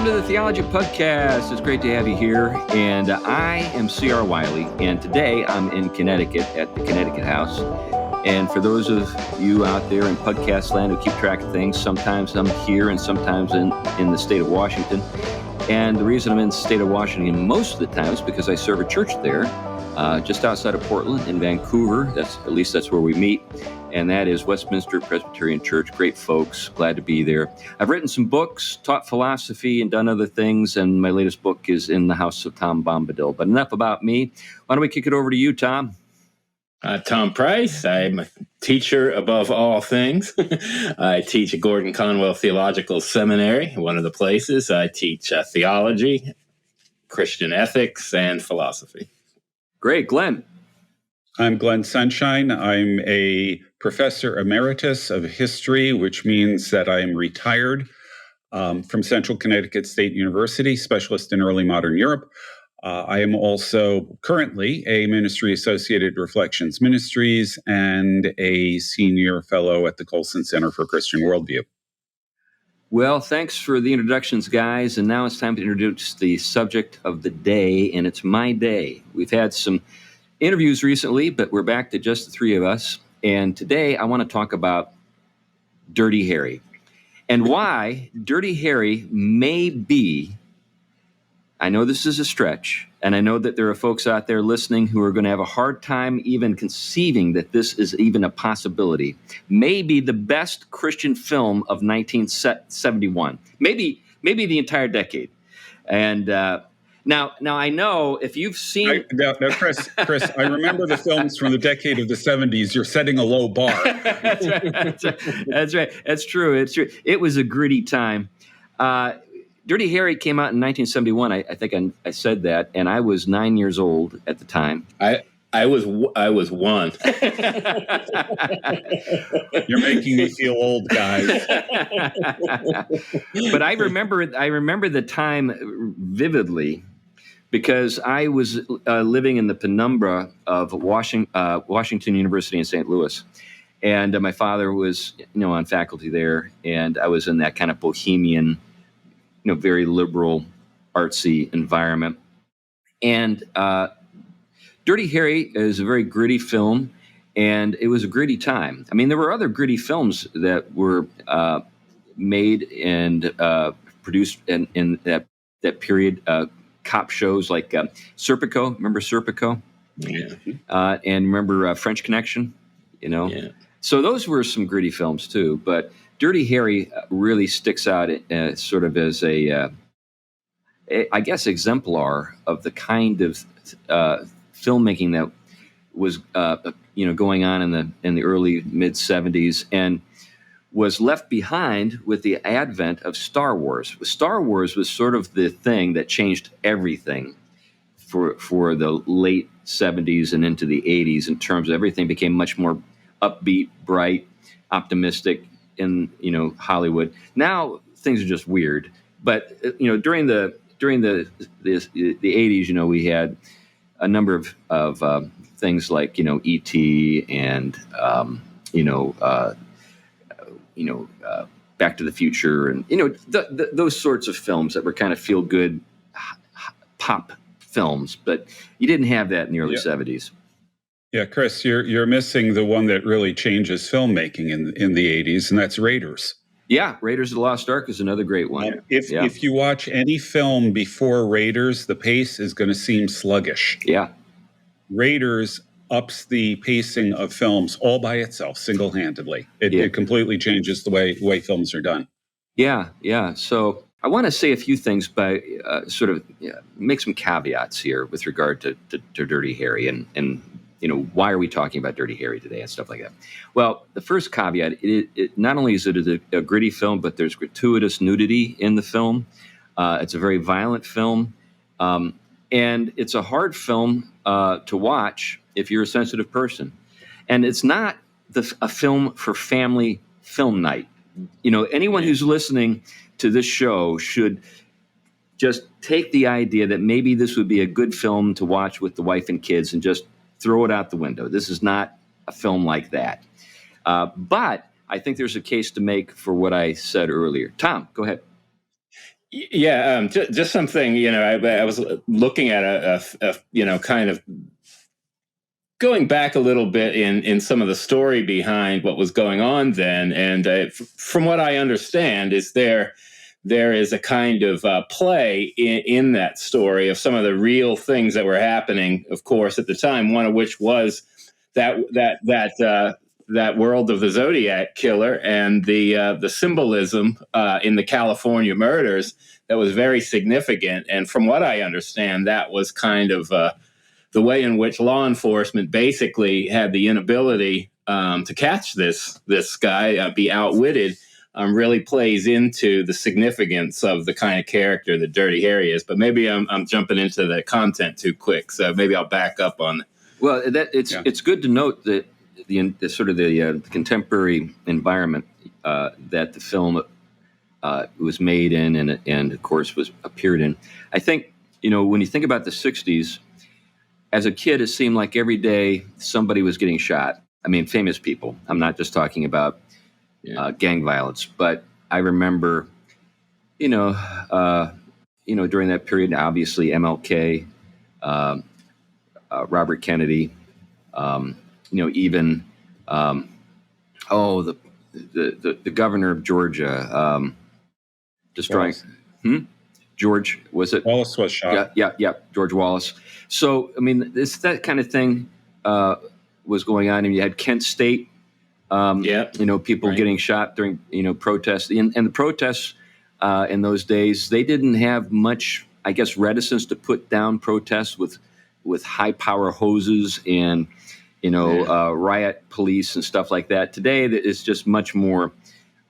to the Theology Pugcast. It's great to have you here. And I am C.R. Wiley, and today I'm in Connecticut at the Connecticut House. And for those of you out there in podcast land who keep track of things, sometimes I'm here and sometimes in the state of Washington. And the reason I'm in the state of Washington most of the time is because I serve a church there, just outside of Portland in Vancouver. That's where we meet. And that is Westminster Presbyterian Church. Great folks. Glad to be there. I've written some books, taught philosophy, and done other things. And my latest book is In the House of Tom Bombadil. But enough about me. Why don't we kick it over to you, Tom? Tom Price. I'm a teacher above all things. I teach at Gordon Conwell Theological Seminary, one of the places. I teach theology, Christian ethics, and philosophy. Great. Glenn? I'm Glenn Sunshine. I'm a professor emeritus of history, which means that I am retired from Central Connecticut State University, specialist in early modern Europe. I am also currently a ministry associate at Reflections Ministries and a senior fellow at the Colson Center for Christian Worldview. Well, thanks for the introductions, guys. And now it's time to introduce the subject of the day, and it's my day. We've had some interviews recently, but we're back to just the three of us. And today I want to talk about Dirty Harry and why Dirty Harry may be, I know this is a stretch, and I know that there are folks out there listening who are going to have a hard time even conceiving that this is even a possibility, may be the best Christian film of 1971, maybe the entire decade. And Now I know if you've seen... Chris, I remember the films from the decade of the 70s. You're setting a low bar. That's right. That's true. It's true. It was a gritty time. Dirty Harry came out in 1971. I think I said that, and I was 9 years old at the time. I was one. You're making me feel old, guys. But I remember the time vividly, because I was living in the penumbra of Washington University in St. Louis, and my father was, on faculty there, and I was in that kind of bohemian, very liberal, artsy environment. And Dirty Harry is a very gritty film, and it was a gritty time. I mean, there were other gritty films that were made and produced in that period. Cop shows like Serpico. Remember Serpico? Yeah. And remember French Connection? Yeah. So those were some gritty films too. But Dirty Harry really sticks out sort of as I guess, exemplar of the kind of filmmaking that was going on in the early mid 70s, and was left behind with the advent of Star Wars. Star Wars was sort of the thing that changed everything for the late 70s and into the 80s, in terms of everything became much more upbeat, bright, optimistic in Hollywood. Now things are just weird. But during the 80s, we had a number of things like E.T. and Back to the Future, and those sorts of films that were kind of feel good pop films, but you didn't have that in the early 70s. Yeah, Chris, you're missing the one that really changes filmmaking in the 80s, and that's Raiders. Yeah, Raiders of the Lost Ark is another great one. If you watch any film before Raiders, the pace is going to seem sluggish. Yeah. Raiders ups the pacing of films all by itself, single-handedly. It completely changes the way films are done. Yeah. So I want to say a few things by sort of make some caveats here with regard to Dirty Harry and why are we talking about Dirty Harry today and stuff like that. Well, the first caveat, it not only is it a gritty film, but there's gratuitous nudity in the film. It's a very violent film, and it's a hard film to watch if you're a sensitive person. And it's not a film for family film night. Anyone who's listening to this show should just take the idea that maybe this would be a good film to watch with the wife and kids and just throw it out the window. This is not a film like that. But I think there's a case to make for what I said earlier. Tom, go ahead. Yeah, just something, I was looking at kind of going back a little bit in some of the story behind what was going on then. And from what I understand is there is a kind of play in that story of some of the real things that were happening, of course, at the time, one of which was that world of the Zodiac killer and the symbolism in the California murders that was very significant. And from what I understand, that was kind of the way in which law enforcement basically had the inability to catch this guy, be outwitted, really plays into the significance of the kind of character that Dirty Harry is. But maybe I'm jumping into the content too quick, so maybe I'll back up on. Well, it's good to note that the sort of the contemporary environment that the film was made in and of course was appeared in. I think when you think about the '60s. As a kid, it seemed like every day somebody was getting shot. I mean, famous people. I'm not just talking about gang violence, but I remember, during that period, obviously MLK, Robert Kennedy, even the governor of Georgia destroying. George, was it? Wallace was shot. Yeah, George Wallace. So, I mean, that kind of thing was going on. And you had Kent State, people getting shot during, protests. And the protests in those days, they didn't have much, I guess, reticence to put down protests with high-power hoses and, riot police and stuff like that. Today, it's just much more...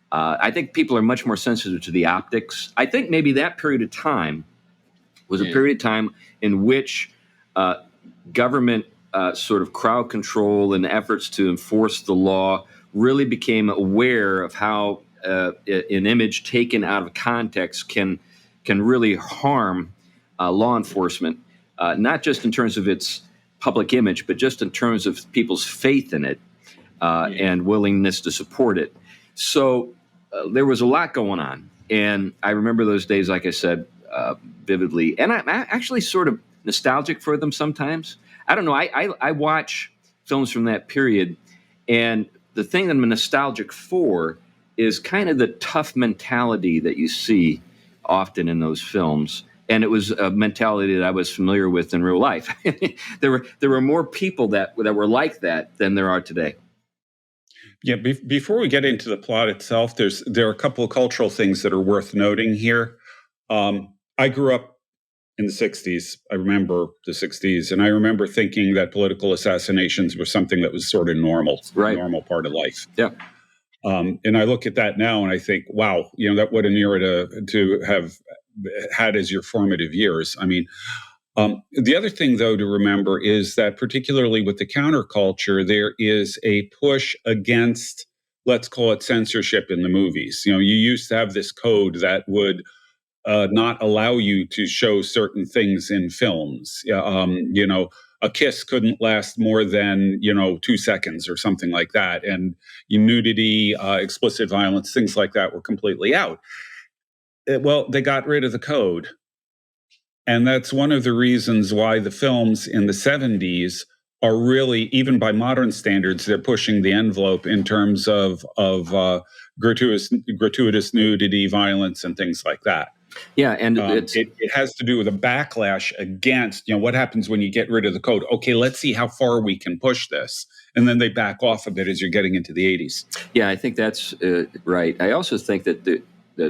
I think people are much more sensitive to the optics. I think maybe that period of time was a period of time in which government sort of crowd control and efforts to enforce the law really became aware of how an image taken out of context can really harm law enforcement, not just in terms of its public image, but just in terms of people's faith in it and willingness to support it. So there was a lot going on. And I remember those days, like I said, vividly. And I'm actually sort of nostalgic for them sometimes. I don't know. I watch films from that period. And the thing that I'm nostalgic for is kind of the tough mentality that you see often in those films. And it was a mentality that I was familiar with in real life. There were more people that were like that than there are today. Yeah, before we get into the plot itself, there are a couple of cultural things that are worth noting here. I grew up in the 60s. I remember the 60s, and I remember thinking that political assassinations were something that was sort of normal, right. A normal part of life. Yeah. And I look at that now and I think, wow, that what an era to have had as your formative years. I mean, the other thing, though, to remember is that particularly with the counterculture, there is a push against, let's call it censorship in the movies. You used to have this code that would not allow you to show certain things in films. A kiss couldn't last more than 2 seconds or something like that, and nudity, explicit violence, things like that were completely out. Well, they got rid of the code. And that's one of the reasons why the films in the 70s are really, even by modern standards, they're pushing the envelope in terms of gratuitous nudity, violence, and things like that. Yeah, and it has to do with a backlash against, what happens when you get rid of the code. Okay, let's see how far we can push this. And then they back off a bit as you're getting into the 80s. Yeah, I think that's right. I also think that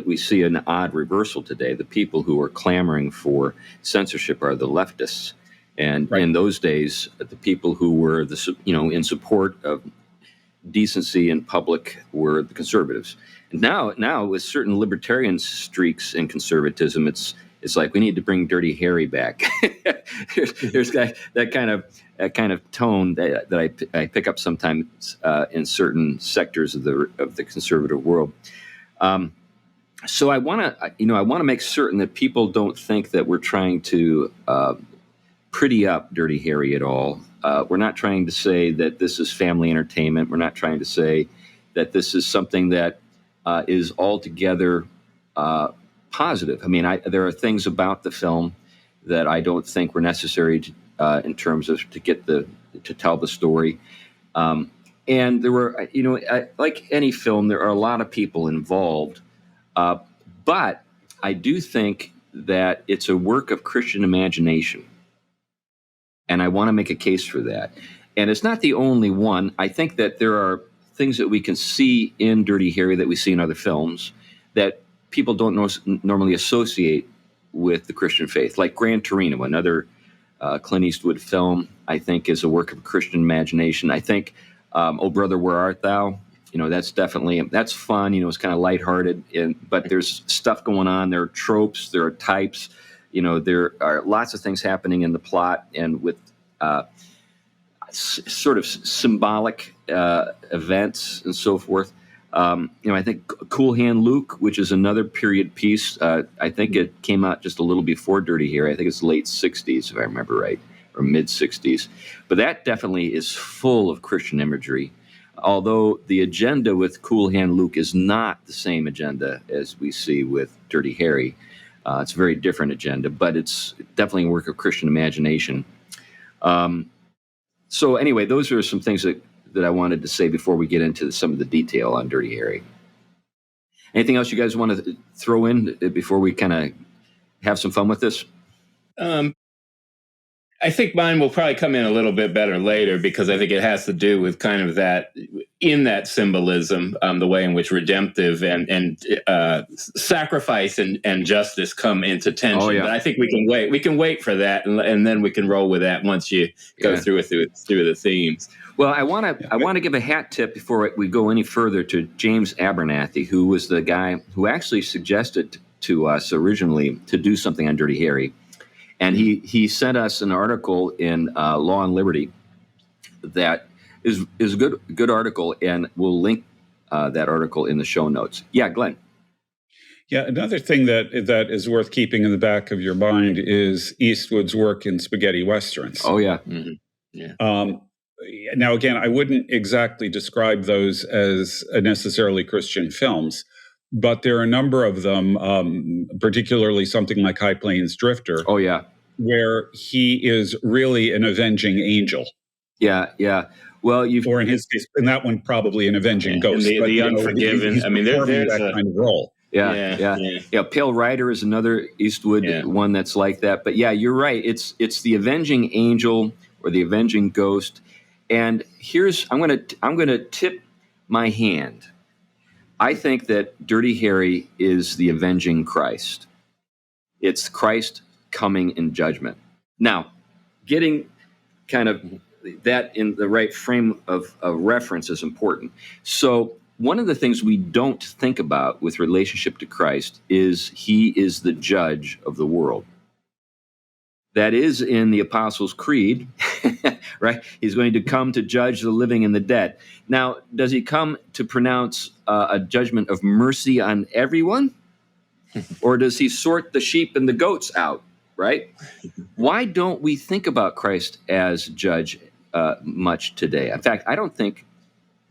we see an odd reversal today. The people who are clamoring for censorship are the leftists. And in those days, the people who were in support of decency in public were the conservatives. And now with certain libertarian streaks in conservatism, it's like we need to bring Dirty Harry back. There's that kind of tone that I pick up sometimes in certain sectors of the conservative world. So I want to make certain that people don't think that we're trying to pretty up Dirty Harry at all. We're not trying to say that this is family entertainment. We're not trying to say that this is something that is altogether positive. I mean, there are things about the film that I don't think were necessary in terms of to tell the story. And there were, like any film, there are a lot of people involved. But I do think that it's a work of Christian imagination. And I want to make a case for that. And it's not the only one. I think that there are things that we can see in Dirty Harry that we see in other films that people don't normally associate with the Christian faith, like Gran Torino, another Clint Eastwood film, I think is a work of Christian imagination. I think Oh Brother, Where Art Thou? That's fun. It's kind of lighthearted, but there's stuff going on. There are tropes, there are types. There are lots of things happening in the plot, and with sort of symbolic events and so forth. I think Cool Hand Luke, which is another period piece, I think it came out just a little before Dirty Harry. I think it's late 60s, if I remember right, or mid 60s. But that definitely is full of Christian imagery, although the agenda with Cool Hand Luke is not the same agenda as we see with Dirty Harry. It's a very different agenda, but it's definitely a work of Christian imagination. So anyway, those are some things that I wanted to say before we get into some of the detail on Dirty Harry. Anything else you guys want to throw in before we kind of have some fun with this? I think mine will probably come in a little bit better later, because I think it has to do with kind of that symbolism, the way in which redemptive and sacrifice and justice come into tension. Oh, yeah. But I think we can wait. We can wait for that, and then we can roll with that once you go through the themes. Well, I want to give a hat tip before we go any further to James Abernathy, who was the guy who actually suggested to us originally to do something on Dirty Harry. And he sent us an article in Law and Liberty that is a good article, and we'll link that article in the show notes. Yeah, Glenn. Yeah, another thing that is worth keeping in the back of your mind is Eastwood's work in spaghetti westerns. Oh yeah, mm-hmm. Yeah. Now again, I wouldn't exactly describe those as necessarily Christian films, but there are a number of them, particularly something like High Plains Drifter. Oh, yeah. Where he is really an avenging angel. Yeah, yeah. Well, or in his case, in that one, probably an avenging ghost. The Unforgiven. I mean, there's that kind of role. Yeah. Pale Rider is another Eastwood one that's like that. But yeah, you're right. It's the avenging angel or the avenging ghost. And I'm gonna tip my hand. I think that Dirty Harry is the avenging Christ. It's Christ coming in judgment. Now, getting kind of that in the right frame of reference is important. So one of the things we don't think about with relationship to Christ is he is the judge of the world. That is in the Apostles' Creed, right? He's going to come to judge the living and the dead. Now, does he come to pronounce a judgment of mercy on everyone? Or does he sort the sheep and the goats out, right? Why don't we think about Christ as judge much today? In fact, I don't think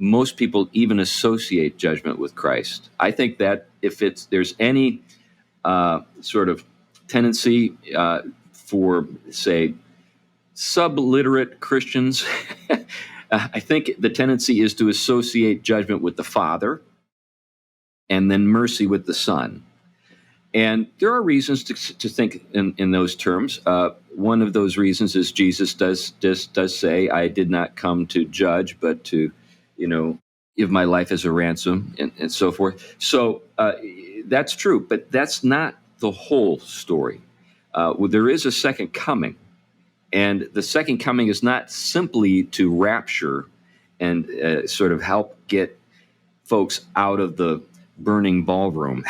most people even associate judgment with Christ. I think that if there's any sort of tendency for, say, subliterate Christians, I think the tendency is to associate judgment with the Father and then mercy with the Son. And there are reasons to think in those terms. One of those reasons is Jesus does say, "I did not come to judge, but to, give my life as a ransom," and so forth. So that's true, but that's not the whole story. There is a second coming, and the second coming is not simply to rapture and sort of help get folks out of the burning ballroom.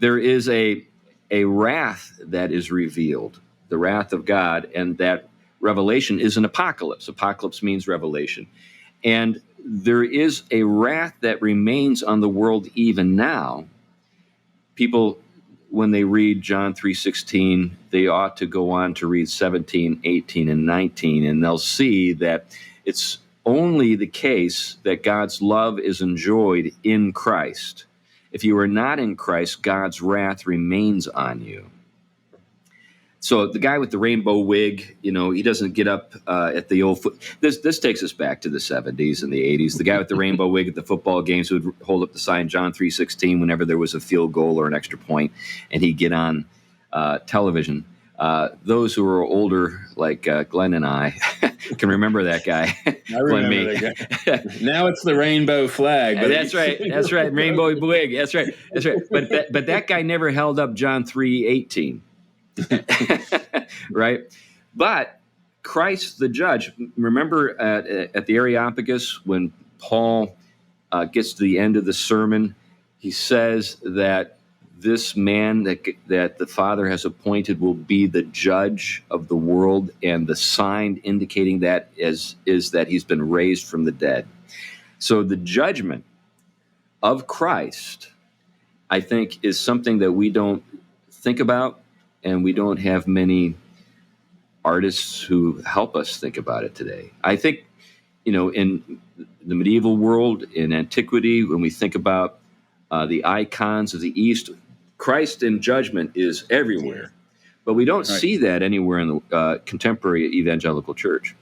There is a wrath that is revealed, the wrath of God, and that revelation is an apocalypse. Apocalypse means revelation. And there is a wrath that remains on the world even now. People, when they read John 3:16, they ought to go on to read 17, 18, and 19, and they'll see that it's only the case that God's love is enjoyed in Christ. If you are not in Christ, God's wrath remains on you. So the guy with the rainbow wig, he doesn't get up at the old foot. This takes us back to the 70s and the 80s. The guy with the rainbow wig at the football games would hold up the sign John 3:16 whenever there was a field goal or an extra point, and he'd get on television. Those who are older, like Glenn and I, can remember that guy. I remember that guy. Now it's the rainbow flag. But That's right. That's right. Rainbow wig. That's right. That's right. But that guy never held up John 3:18. Right? But Christ the judge, remember at the Areopagus when Paul gets to the end of the sermon, he says that this man that the Father has appointed will be the judge of the world, and the sign indicating that is that he's been raised from the dead. So the judgment of Christ, I think, is something that we don't think about, and we don't have many artists who help us think about it today. I think, in the medieval world, in antiquity, when we think about the icons of the East, Christ in judgment is everywhere. But we don't see that anywhere in the contemporary evangelical church.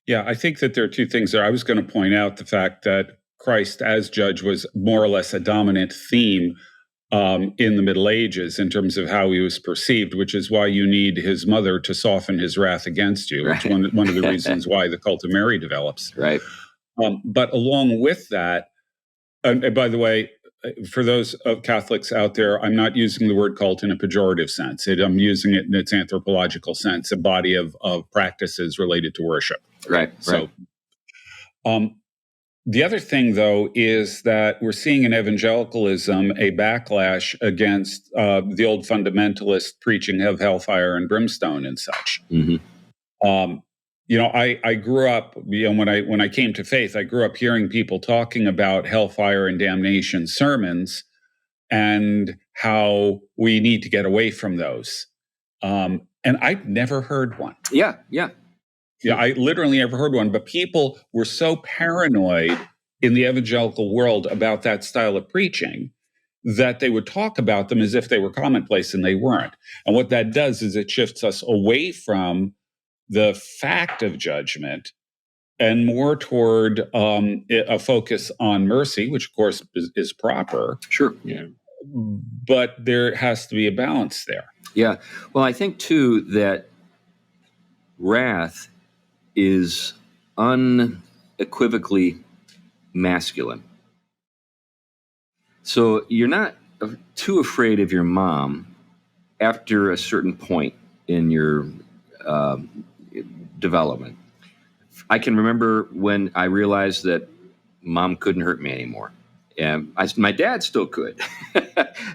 Yeah, I think that there are two things there. I was going to point out the fact that Christ as judge was more or less a dominant theme in the Middle Ages in terms of how he was perceived, which is why you need his mother to soften his wrath against you. Right. It's one of the reasons why the cult of Mary develops. Right. But along with that, and by the way, for those of Catholics out there, I'm not using the word cult in a pejorative sense. I'm using it in its anthropological sense, a body of practices related to worship. Right. So, the other thing, though, is that we're seeing in evangelicalism a backlash against the old fundamentalist preaching of hellfire and brimstone and such. Mm-hmm. I grew up, when I came to faith, I grew up hearing people talking about hellfire and damnation sermons and how we need to get away from those. And I'd never heard one. Yeah. Yeah, I literally never heard one, but people were so paranoid in the evangelical world about that style of preaching that they would talk about them as if they were commonplace, and they weren't. And what that does is it shifts us away from the fact of judgment and more toward a focus on mercy, which of course is proper. Sure. Yeah. But there has to be a balance there. Yeah. Well, I think too that wrath is unequivocally masculine. So you're not too afraid of your mom after a certain point in your development. I can remember when I realized that mom couldn't hurt me anymore. And my dad still could.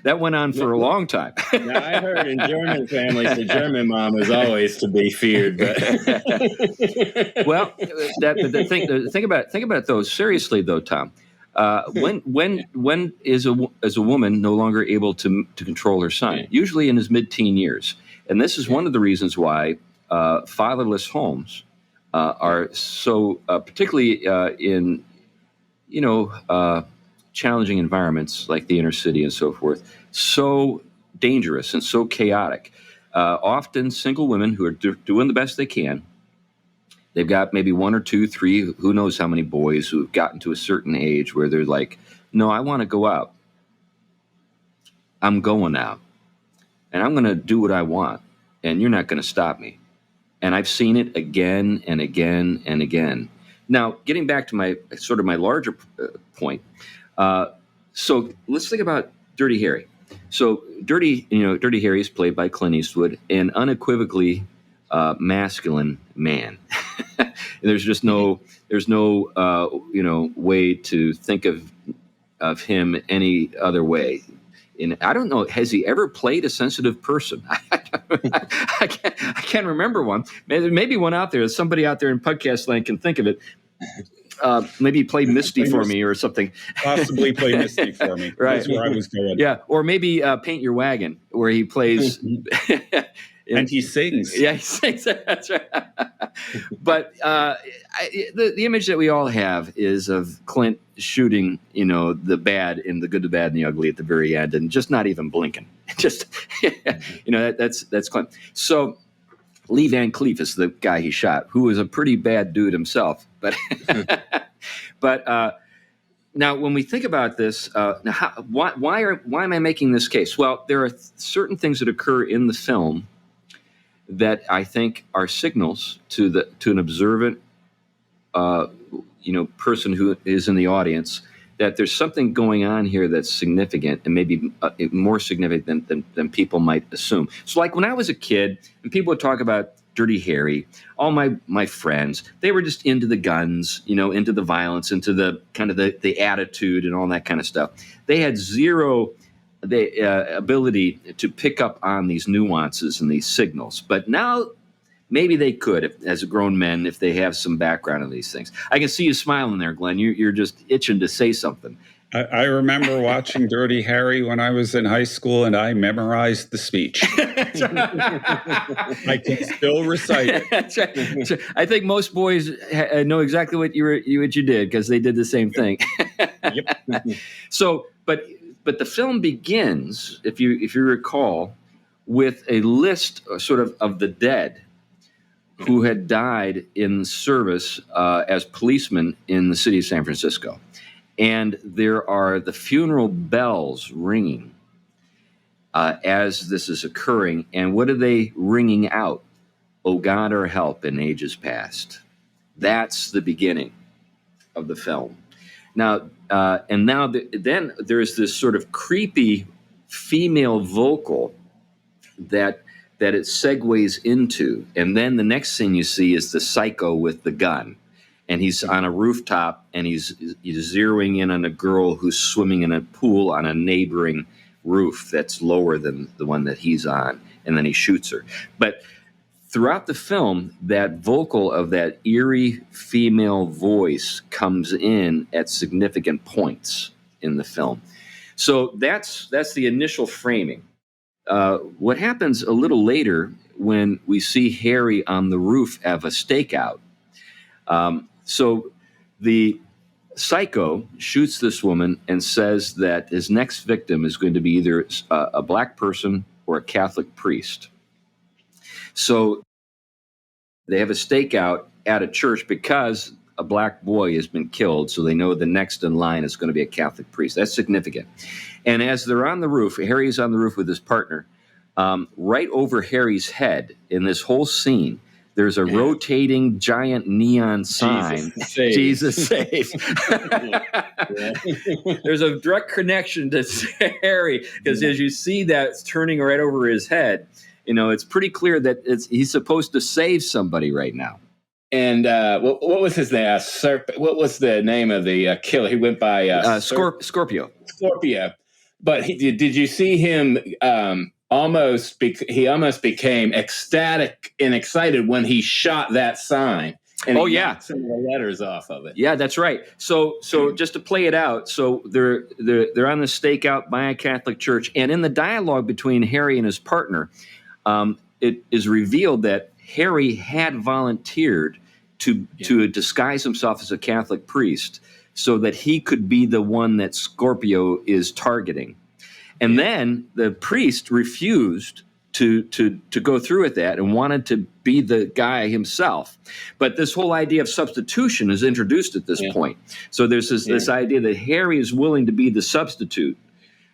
That went on for a long time. Now, I heard in German families, the German mom is always to be feared. But well, think about it though. Seriously though, Tom, when is a woman no longer able to control her son? Usually in his mid-teen years, and this is one of the reasons why fatherless homes are so particularly in challenging environments like the inner city and so forth, so dangerous and so chaotic. Often single women who are doing the best they can, they've got maybe one or two, three, who knows how many boys who have gotten to a certain age where they're like, no, I want to go out. I'm going out. And I'm going to do what I want. And you're not going to stop me. And I've seen it again and again and again. Now, getting back to my larger point, so let's think about Dirty Harry. So Dirty Harry is played by Clint Eastwood, an unequivocally masculine man. There's no way to think of him any other way. And I don't know, has he ever played a sensitive person? I can't remember one. Maybe one out there. Somebody out there in podcast land can think of it. Maybe play Misty for me or something. Possibly play Misty for me. Right. That's where I was going. Yeah, or maybe Paint Your Wagon, where he plays... And he sings. Yeah, he sings. That's right. But the image that we all have is of Clint shooting, the bad and the good, the bad, and the ugly at the very end, and just not even blinking. Just, that's Clint. So Lee Van Cleef is the guy he shot, who was a pretty bad dude himself. But now, when we think about this, why am I making this case? Well, there are certain things that occur in the film that I think are signals to an observant, person who is in the audience, that there's something going on here that's significant, and maybe more significant than people might assume. So, like when I was a kid, and people would talk about Dirty Harry, all my friends, they were just into the guns, into the violence, into the kind of the attitude and all that kind of stuff. They had zero ability to pick up on these nuances and these signals. But now maybe they could, as grown men, if they have some background in these things. I can see you smiling there, Glenn. You're just itching to say something. I remember watching Dirty Harry when I was in high school, and I memorized the speech. I can still recite it. That's right. I think most boys know exactly what you did, because they did the same thing. Yep. So, but the film begins, if you recall, with a list sort of the dead who had died in service as policemen in the city of San Francisco. And there are the funeral bells ringing as this is occurring. And what are they ringing out? "O God, our help in ages past." That's the beginning of the film. Now, then there's this sort of creepy female vocal that it segues into. And then the next thing you see is the psycho with the gun. And he's on a rooftop, and he's zeroing in on a girl who's swimming in a pool on a neighboring roof that's lower than the one that he's on, and then he shoots her. But throughout the film, that vocal of that eerie female voice comes in at significant points in the film. So that's the initial framing. What happens a little later when we see Harry on the roof of a stakeout? So the psycho shoots this woman and says that his next victim is going to be either a black person or a Catholic priest. So they have a stakeout at a church because a black boy has been killed, so they know the next in line is going to be a Catholic priest. That's significant. And as they're on the roof, Harry's on the roof with his partner, right over Harry's head in this whole scene, there's a rotating giant neon sign. Jesus saves. There's a direct connection to Harry, because as you see that it's turning right over his head, it's pretty clear that he's supposed to save somebody right now. And what was his name? What was the name of the killer? He went by Scorpio. Scorpio. But did you see him? He almost became ecstatic and excited when he shot that sign. And he knocked some of the letters off of it. Yeah, that's right. So just to play it out, so they're on the stakeout by a Catholic church, and in the dialogue between Harry and his partner, it is revealed that Harry had volunteered to disguise himself as a Catholic priest so that he could be the one that Scorpio is targeting. And then the priest refused to go through with that and wanted to be the guy himself. But this whole idea of substitution is introduced at this point. So there's this idea that Harry is willing to be the substitute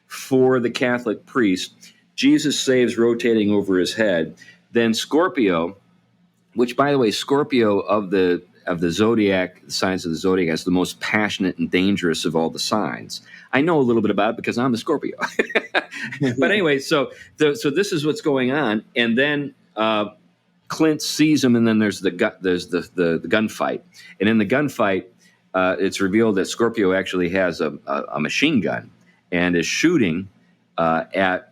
for the Catholic priest. Jesus saves rotating over his head. Then Scorpio, which, by the way, Scorpio of the zodiac, the signs of the zodiac, is the most passionate and dangerous of all the signs. I know a little bit about it because I'm a Scorpio. But anyway, so this is what's going on, and then Clint sees him, and then there's the gunfight, and in the gunfight, it's revealed that Scorpio actually has a machine gun and is shooting at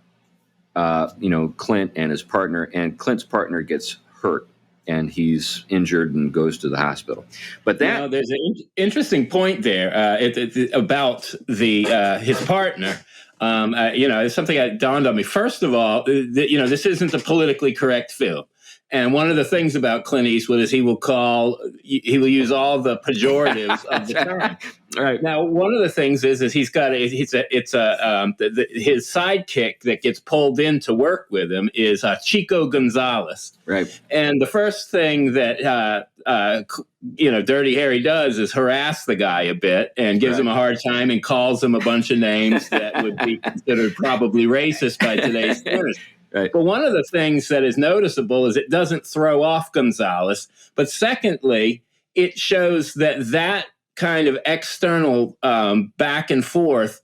Clint and his partner, and Clint's partner gets hurt, and he's injured and goes to the hospital. But there's an interesting point there about his partner. It's something that dawned on me. First of all, this isn't a politically correct film. And one of the things about Clint Eastwood is he will use all the pejoratives of the time. Right. Now, one of the things is his sidekick that gets pulled in to work with him is Chico Gonzalez. Right. And the first thing that Dirty Harry does is harass the guy a bit and gives him a hard time and calls him a bunch of names that would be considered probably racist by today's standards. Right. But one of the things that is noticeable is it doesn't throw off Gonzalez. But secondly, it shows that kind of external back and forth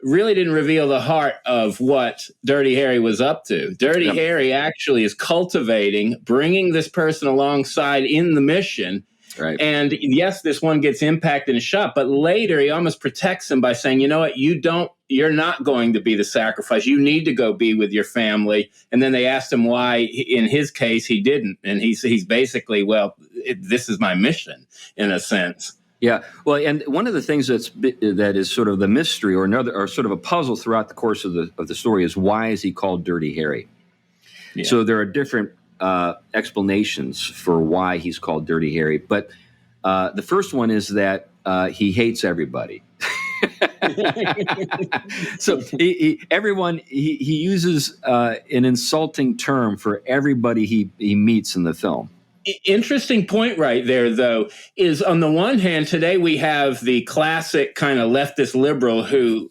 really didn't reveal the heart of what Dirty Harry was up to. Dirty Harry actually is cultivating, bringing this person alongside in the mission. Right. And yes, this one gets impacted and shot, but later he almost protects him by saying, you know what, you're not going to be the sacrifice. You need to go be with your family. And then they asked him why, in his case, he didn't. And he's basically, this is my mission, in a sense. Yeah. Well, and one of the things that is sort of the mystery or sort of a puzzle throughout the course of the story is, why is he called Dirty Harry? Yeah. So there are different explanations for why he's called Dirty Harry, but the first one is that he hates everybody. So he uses an insulting term for everybody he meets in the film. Interesting point right there, though, is on the one hand, today we have the classic kind of leftist liberal who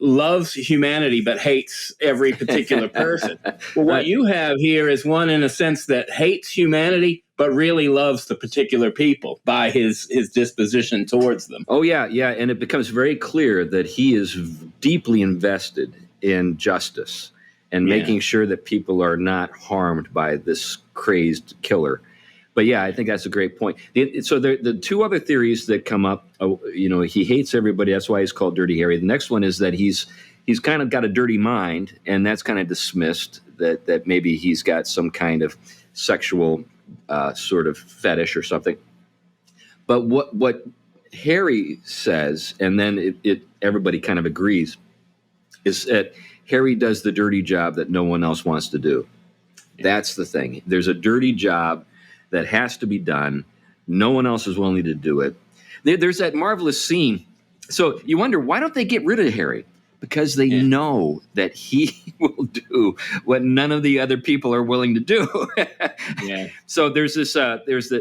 loves humanity but hates every particular person. Well, what you have here is one, in a sense, that hates humanity but really loves the particular people by his disposition towards them. Oh, yeah. And it becomes very clear that he is deeply invested in justice and making sure that people are not harmed by this crazed killer. But yeah, I think that's a great point. So the two other theories that come up, he hates everybody. That's why he's called Dirty Harry. The next one is that he's kind of got a dirty mind, and that's kind of dismissed, that maybe he's got some kind of sexual sort of fetish or something. But what Harry says, and then everybody kind of agrees, is that Harry does the dirty job that no one else wants to do. That's the thing. There's a dirty job that has to be done. No one else is willing to do it. There's that marvelous scene. So you wonder, why don't they get rid of Harry? Because they know that he will do what none of the other people are willing to do. So there's this there's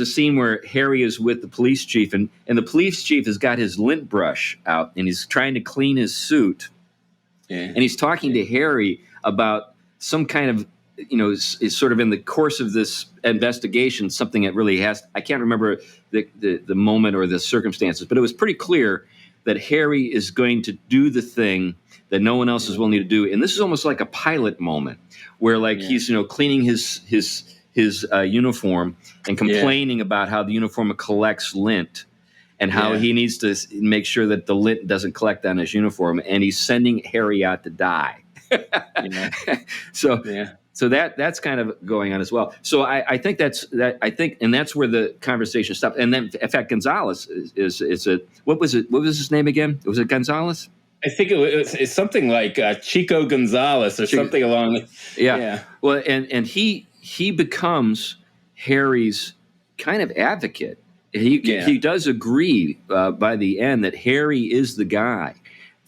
a scene where Harry is with the police chief, and the police chief has got his lint brush out, and he's trying to clean his suit. And he's talking to Harry about some kind of, is sort of in the course of this investigation, something that really I can't remember the moment or the circumstances, but it was pretty clear that Harry is going to do the thing that no one else is willing to do. And this is almost like a pilot moment where he's, cleaning his uniform and complaining about how the uniform collects lint and how he needs to make sure that the lint doesn't collect on his uniform. And he's sending Harry out to die. So that's kind of going on as well. So I think and that's where the conversation stopped. And then, in fact, Gonzalez is what was it? What was his name again? Was it Gonzalez? I think it's something like Chico Gonzalez or something along. Yeah. Well, and he becomes Harry's kind of advocate. He does agree by the end that Harry is the guy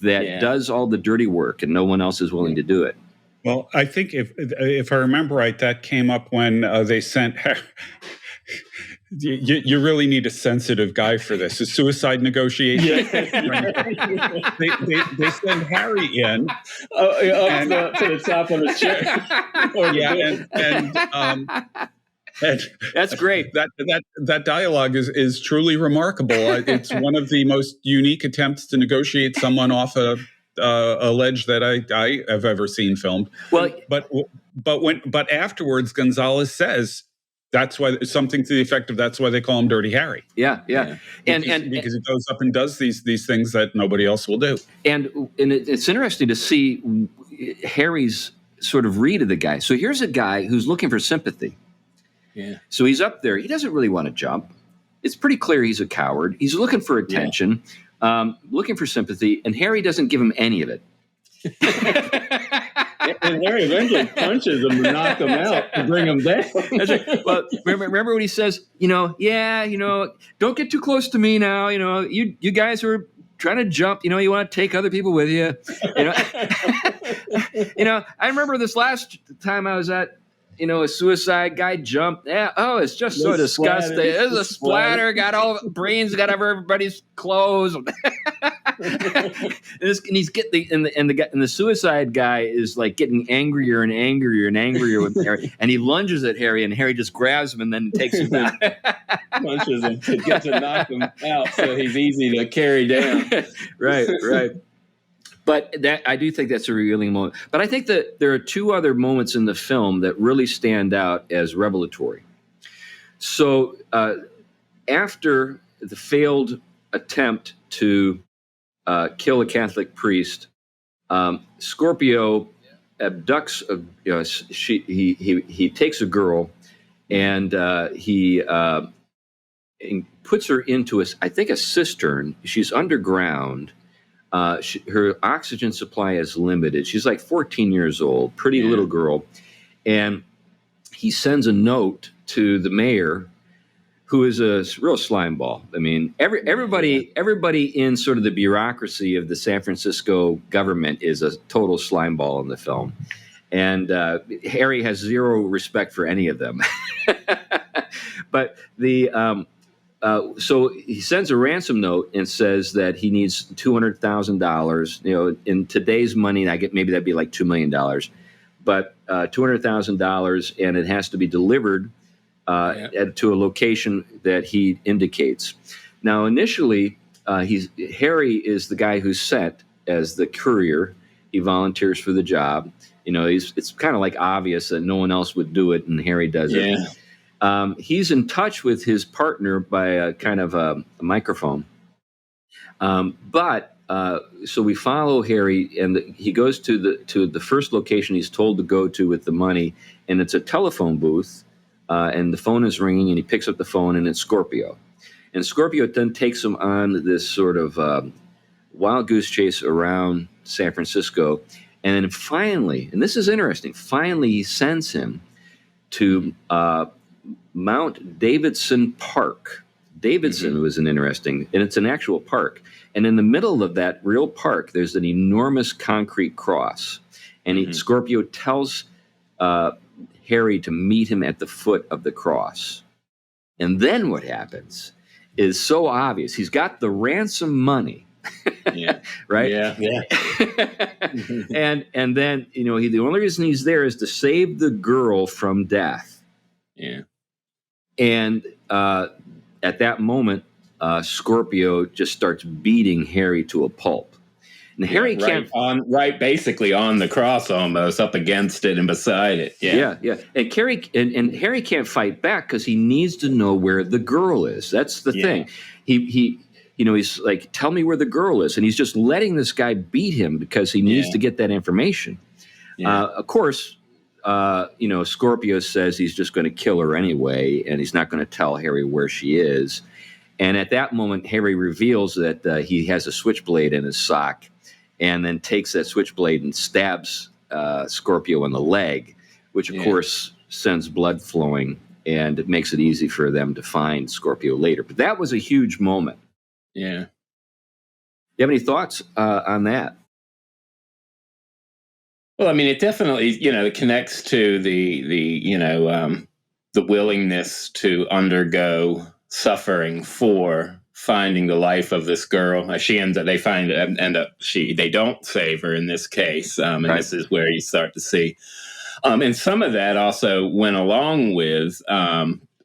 that does all the dirty work and no one else is willing to do it. Well, I think if I remember right, that came up when they sent. You really need a sensitive guy for this. A suicide negotiation. They send Harry in to the top of the chair. And that's great. That dialogue is truly remarkable. It's one of the most unique attempts to negotiate someone off a ledge that I have ever seen filmed. Well, but afterwards, Gonzalez says that's why, something to the effect of, that's why they call him Dirty Harry. Yeah. Because he goes up and does these things that nobody else will do. And it's interesting to see Harry's sort of read of the guy. So here's a guy who's looking for sympathy. Yeah. So he's up there. He doesn't really want to jump. It's pretty clear he's a coward. He's looking for attention. Looking for sympathy, and Harry doesn't give him any of it. And Harry eventually punches him to knock him out to bring him down. That's right. Well, remember when he says, don't get too close to me now. You guys are trying to jump. You want to take other people with you. I remember this last time I was at, a suicide guy jumped. Yeah. Oh, it's just so disgusting. It's a splatter. Got all brains. Got everybody's clothes. and he's getting the suicide guy is like getting angrier and angrier and angrier with Harry, and he lunges at Harry, and Harry just grabs him and then takes him down. Punches him to get to knock him out, so he's easy to carry down. Right. But I do think that's a revealing moment. But I think that there are two other moments in the film that really stand out as revelatory. So after the failed attempt to kill a Catholic priest, Scorpio abducts. He takes a girl, and he puts her into a cistern. She's underground. Her oxygen supply is limited. She's like 14 years old, pretty little girl. And he sends a note to the mayor, who is a real slime ball. I mean, everybody in sort of the bureaucracy of the San Francisco government is a total slime ball in the film. And Harry has zero respect for any of them. But so he sends a ransom note and says that he needs $200,000. In today's money, maybe that'd be like $2 million, but $200,000, and it has to be delivered to a location that he indicates. Now, initially, Harry is the guy who's sent as the courier. He volunteers for the job. It's kind of like obvious that no one else would do it, and Harry does it. He's in touch with his partner by a kind of a microphone. So we follow Harry, and he goes to the first location he's told to go to with the money, and it's a telephone booth, and the phone is ringing, and he picks up the phone, and it's Scorpio. And Scorpio then takes him on this sort of wild goose chase around San Francisco. And then finally, and this is interesting, he sends him to Mount Davidson Park. Davidson was and it's an actual park. And in the middle of that real park, there's an enormous concrete cross. And Scorpio tells Harry to meet him at the foot of the cross. And then what happens is so obvious. He's got the ransom money. Right? Yeah. And then, the only reason he's there is to save the girl from death. Yeah. And at that moment, Scorpio just starts beating Harry to a pulp. And Harry can't basically on the cross, almost up against it and beside it. Yeah. And Harry can't fight back because he needs to know where the girl is. That's the thing. He's like, tell me where the girl is, and he's just letting this guy beat him because he needs to get that information. Of course. Scorpio says he's just going to kill her anyway, and he's not going to tell Harry where she is. And at that moment, Harry reveals that he has a switchblade in his sock, and then takes that switchblade and stabs Scorpio in the leg, which, of course, sends blood flowing, and it makes it easy for them to find Scorpio later. But that was a huge moment. Yeah. You have any thoughts on that? Well, I mean, it definitely, it connects to the willingness to undergo suffering for finding the life of this girl. They don't save her in this case. And this is where you start to see. And some of that also went along with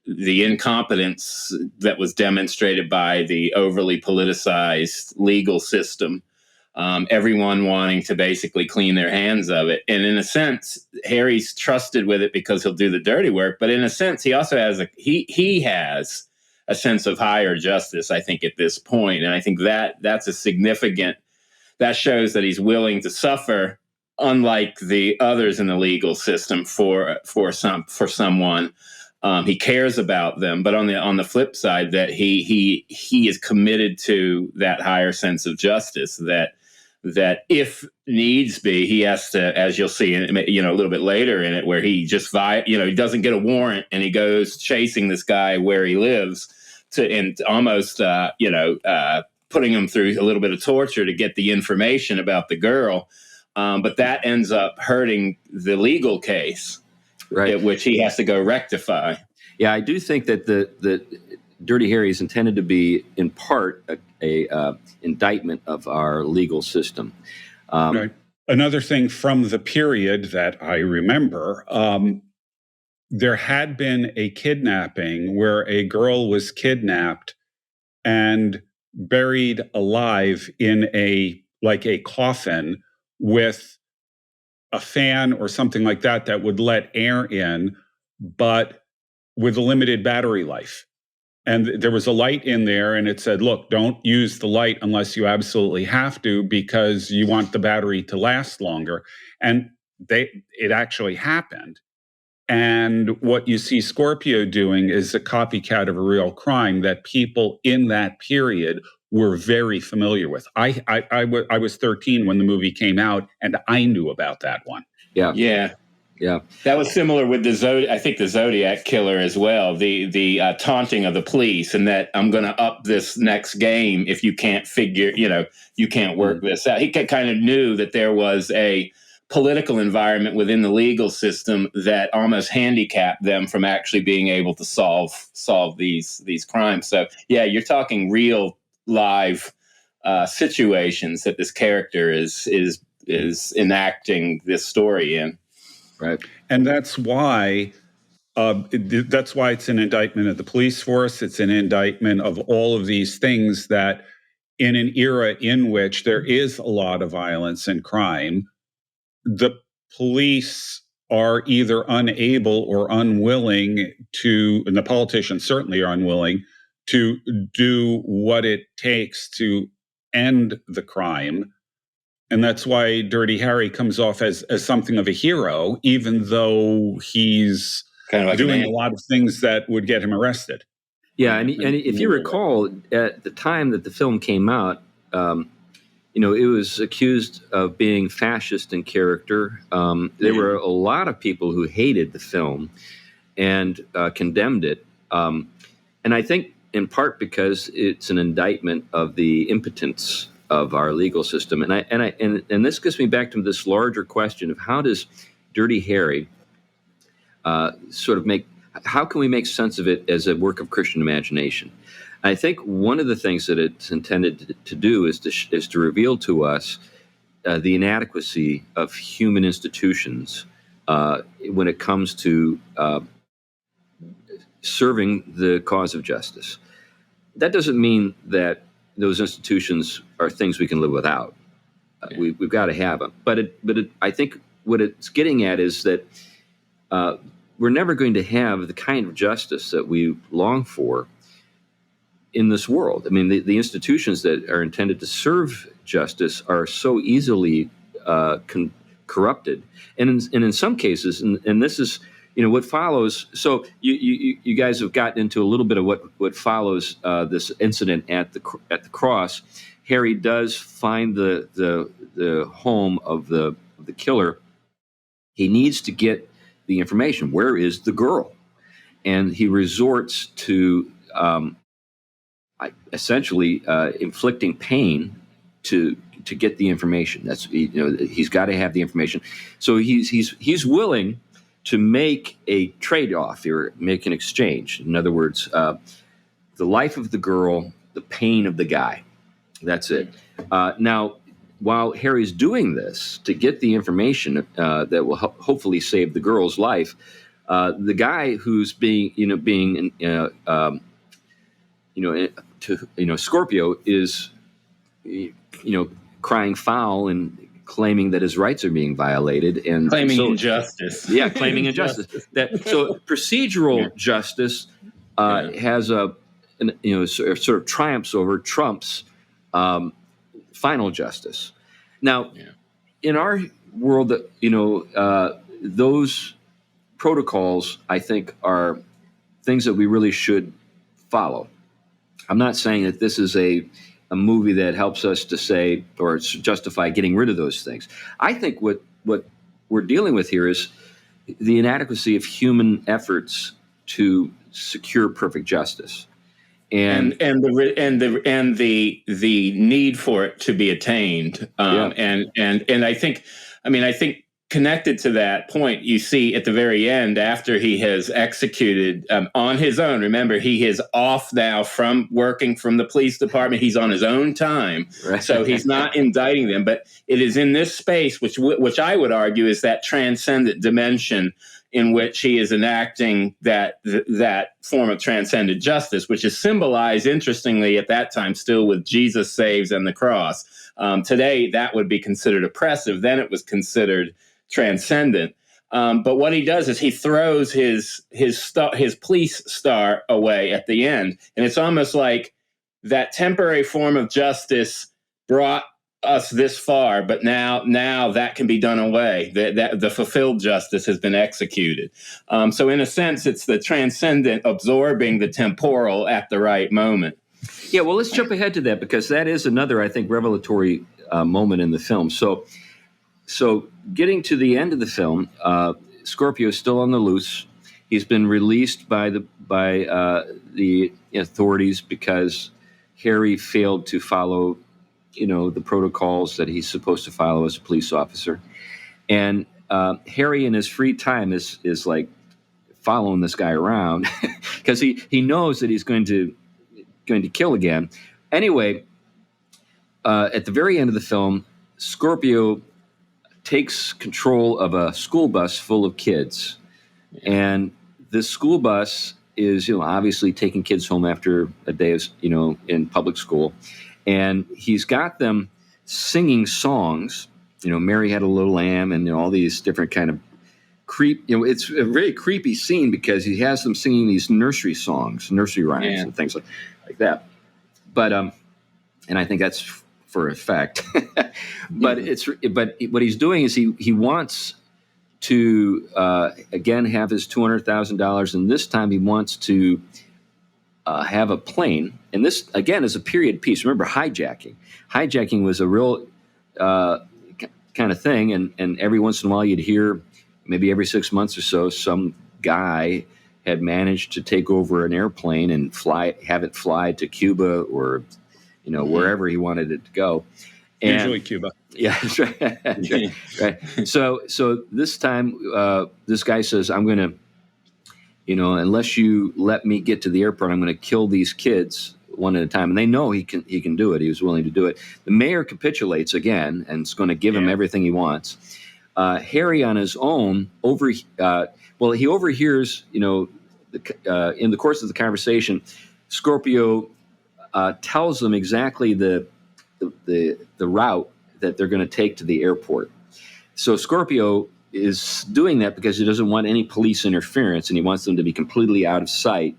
the incompetence that was demonstrated by the overly politicized legal system. Everyone wanting to basically clean their hands of it. And in a sense, Harry's trusted with it because he'll do the dirty work. But in a sense, he also has he has a sense of higher justice, I think, at this point. And I think that's a significant, that shows that he's willing to suffer, unlike the others in the legal system for someone. He cares about them, but on the flip side, that he is committed to that higher sense of justice, that that if needs be, he has to, as you'll see, a little bit later in it, where he just, he doesn't get a warrant and he goes chasing this guy where he lives and almost, putting him through a little bit of torture to get the information about the girl. But that ends up hurting the legal case, right, which he has to go rectify. Yeah, I do think that the Dirty Harry is intended to be, in part, a indictment of our legal system. Right. Another thing from the period that I remember, there had been a kidnapping where a girl was kidnapped and buried alive in a coffin with a fan or something like that would let air in, but with a limited battery life. And there was a light in there, and it said, look, don't use the light unless you absolutely have to, because you want the battery to last longer. And it actually happened. And what you see Scorpio doing is a copycat of a real crime that people in that period were very familiar with. I was 13 when the movie came out, and I knew about that one. Yeah. That was similar with the Zodiac Killer as well. The taunting of the police, and that I'm going to up this next game if you can't you can't work this out. He kind of knew that there was a political environment within the legal system that almost handicapped them from actually being able to solve these crimes. So yeah, you're talking real live situations that this character is enacting this story in. Right. And that's why it's an indictment of the police force. It's an indictment of all of these things that, in an era in which there is a lot of violence and crime, the police are either unable or unwilling to, and the politicians certainly are unwilling to do what it takes to end the crime. And that's why Dirty Harry comes off as something of a hero, even though he's kind of like doing a lot of things that would get him arrested. Yeah, and if you recall, at the time that the film came out, it was accused of being fascist in character. There were a lot of people who hated the film and condemned it, and I think in part because it's an indictment of the impotence of our legal system. And this gets me back to this larger question of how does Dirty Harry how can we make sense of it as a work of Christian imagination? I think one of the things that it's intended to do is to reveal to us the inadequacy of human institutions when it comes to serving the cause of justice. That doesn't mean that those institutions are things we can live without. We've got to have them. But I think what it's getting at is that we're never going to have the kind of justice that we long for in this world. I mean, the institutions that are intended to serve justice are so easily corrupted, and in some cases, and this is what follows. So you guys have gotten into a little bit of what follows this incident at the cross. Harry does find the home of the killer. He needs to get the information. Where is the girl? And he resorts to essentially inflicting pain to get the information. That's he's got to have the information. So he's willing to make a trade-off or make an exchange. In other words, the life of the girl, the pain of the guy. That's it. Now, while Harry's doing this to get the information that will hopefully save the girl's life, the guy who's being Scorpio is crying foul and claiming that his rights are being violated and claiming injustice. Yeah, claiming injustice. So procedural justice has sort of triumphs over trumps final justice. Now, in our world, those protocols, I think, are things that we really should follow. I'm not saying that this is a a movie that helps us to say or justify getting rid of those things. I think what we're dealing with here is the inadequacy of human efforts to secure perfect justice, and the need for it to be attained. And I think connected to that point, you see at the very end, after he has executed on his own. Remember, he is off now from working from the police department. He's on his own time, right. So he's not indicting them. But it is in this space, which I would argue is that transcendent dimension in which he is enacting that form of transcendent justice, which is symbolized, interestingly, at that time still with Jesus saves and the cross. Today, that would be considered oppressive. Then it was considered transcendent. But what he does is he throws his police star away at the end, and it's almost like that temporary form of justice brought us this far, but now that can be done away. That the fulfilled justice has been executed. So in a sense, it's the transcendent absorbing the temporal at the right moment. Yeah, well, let's jump ahead to that, because that is another, I think, revelatory moment in the film. So getting to the end of the film, Scorpio is still on the loose. He's been released by the authorities because Harry failed to follow, the protocols that he's supposed to follow as a police officer. And Harry, in his free time, is like following this guy around because he knows that he's going to kill again. Anyway, at the very end of the film, Scorpio takes control of a school bus full of kids. And this school bus is, obviously taking kids home after a day of, in public school. And he's got them singing songs, Mary Had a Little Lamb, and all these different kind of it's a very creepy scene because he has them singing these nursery songs, nursery rhymes and things like that. But, and I think that's for effect, but what he's doing is he wants to again have his $200,000, and this time he wants to have a plane, and this again is a period piece. Remember, hijacking was a real kind of thing, and every once in a while you'd hear, maybe every 6 months or so, some guy had managed to take over an airplane and have it fly to Cuba or wherever he wanted it to go. And, usually Cuba. Yeah, that's right. Right. So this time, this guy says, "I'm going to, unless you let me get to the airport, I'm going to kill these kids one at a time." And they know he can do it. He was willing to do it. The mayor capitulates again and is going to give him everything he wants. Harry, on his own, he overhears, in the course of the conversation, Scorpio tells them exactly the route that they're going to take to the airport. So Scorpio is doing that because he doesn't want any police interference, and he wants them to be completely out of sight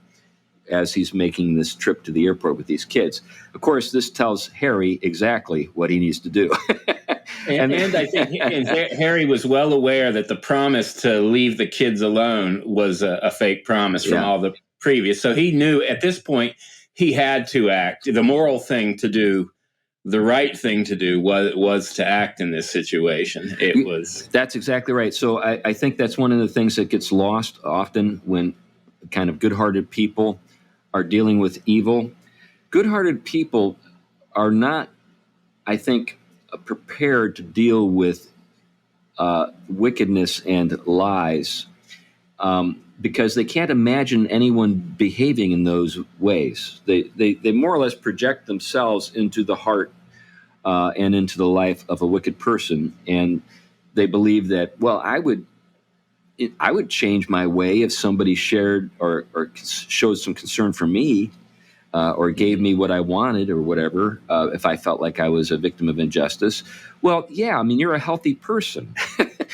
as he's making this trip to the airport with these kids. Of course, this tells Harry exactly what he needs to do. And I think Harry was well aware that the promise to leave the kids alone was a fake promise from all the previous. So he knew at this point he had to act. The moral thing to do, the right thing to do was to act in this situation. That's exactly right. So I think that's one of the things that gets lost often when kind of good-hearted people are dealing with evil. Good-hearted people are not, I think, prepared to deal with wickedness and lies because they can't imagine anyone behaving in those ways. They more or less project themselves into the heart and into the life of a wicked person, and they believe that, well, I would change my way if somebody shared or showed some concern for me. Or gave me what I wanted or whatever, if I felt like I was a victim of injustice. Well, yeah, I mean, you're a healthy person.